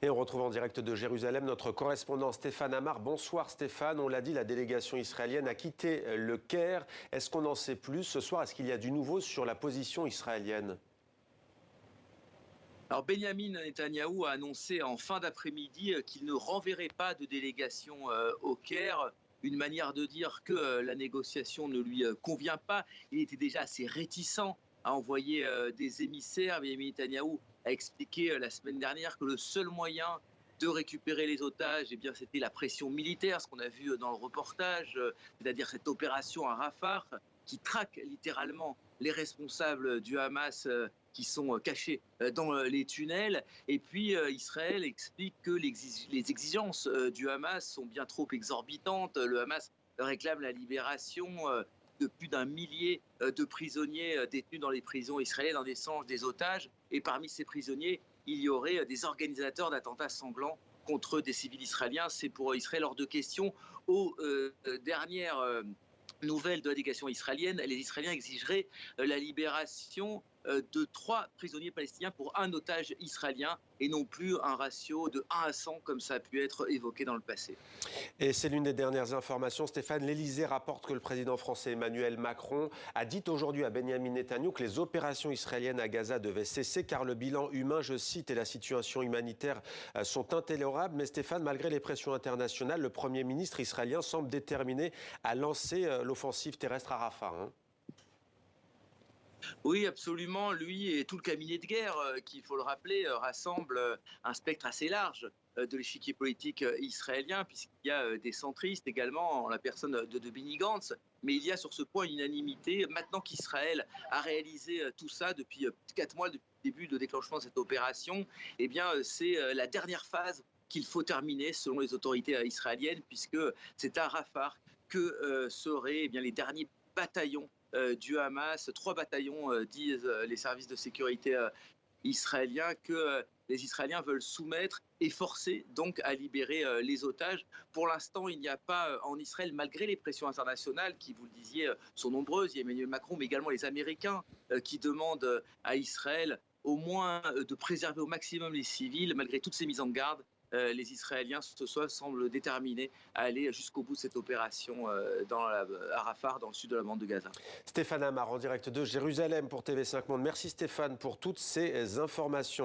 Et on retrouve en direct de Jérusalem notre correspondant Stéphane Amar. Bonsoir Stéphane, on l'a dit, la délégation israélienne a quitté le Caire. Est-ce qu'on en sait plus ce soir? Est-ce qu'il y a du nouveau sur la position israélienne? Alors Benjamin Netanyahou a annoncé en fin d'après-midi qu'il ne renverrait pas de délégation au Caire. Une manière de dire que la négociation ne lui convient pas. Il était déjà assez réticent à envoyer des émissaires. Benjamin Netanyahou a expliqué la semaine dernière que le seul moyen de récupérer les otages, eh bien, c'était la pression militaire, ce qu'on a vu dans le reportage, c'est-à-dire cette opération à Rafah qui traque littéralement les responsables du Hamas qui sont cachés dans les tunnels. Et puis Israël explique que les exigences du Hamas sont bien trop exorbitantes. Le Hamas réclame la libération de plus d'un millier de prisonniers détenus dans les prisons israéliennes en échange des otages. Et parmi ces prisonniers, il y aurait des organisateurs d'attentats sanglants contre des civils israéliens. C'est pour Israël hors de question. Aux dernières nouvelles de la délégation israélienne, les Israéliens exigeraient la libération de 3 prisonniers palestiniens pour un otage israélien et non plus un ratio de 1 à 100 comme ça a pu être évoqué dans le passé. Et c'est l'une des dernières informations. Stéphane, l'Élysée rapporte que le président français Emmanuel Macron a dit aujourd'hui à Benjamin Netanyahou que les opérations israéliennes à Gaza devaient cesser car le bilan humain, je cite, et la situation humanitaire sont intolérables. Mais Stéphane, malgré les pressions internationales, le Premier ministre israélien semble déterminé à lancer l'offensive terrestre à Rafah. Oui, absolument. Lui et tout le cabinet de guerre, qui, il faut le rappeler, rassemble un spectre assez large de l'échiquier politique israélien, puisqu'il y a des centristes également, en la personne de Benny Gantz. Mais il y a sur ce point une unanimité. Maintenant qu'Israël a réalisé tout ça depuis 4 mois, depuis le début de déclenchement de cette opération, eh bien, c'est la dernière phase qu'il faut terminer selon les autorités israéliennes, puisque c'est à Rafah que seraient eh bien, les derniers bataillons du Hamas. 3 bataillons, disent les services de sécurité israéliens, que les Israéliens veulent soumettre et forcer donc à libérer les otages. Pour l'instant, il n'y a pas en Israël, malgré les pressions internationales qui, vous le disiez, sont nombreuses. Il y a Emmanuel Macron, mais également les Américains qui demandent à Israël au moins de préserver au maximum les civils, malgré toutes ces mises en garde. Les Israéliens ce soir semblent déterminés à aller jusqu'au bout de cette opération à Rafah, dans le sud de la bande de Gaza. Stéphane Amar en direct de Jérusalem pour TV5 Monde. Merci Stéphane pour toutes ces informations.